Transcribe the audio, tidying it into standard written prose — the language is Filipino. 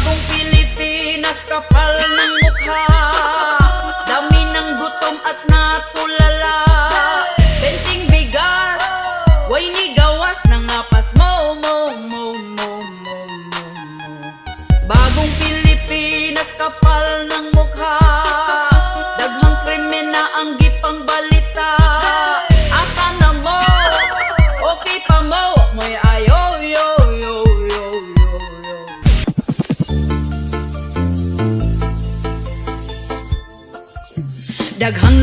Bagong Pilipinas, kapal ng mukha, dami ng gutom at natulala. Benting bigas, way ni gawas ng apas mo. Bagong Pilipinas, kapal ng mukha, daghang krimen na ang gipang balita. Asa na mo? Okay pa mo? Mo'y ayo, yo. Daghang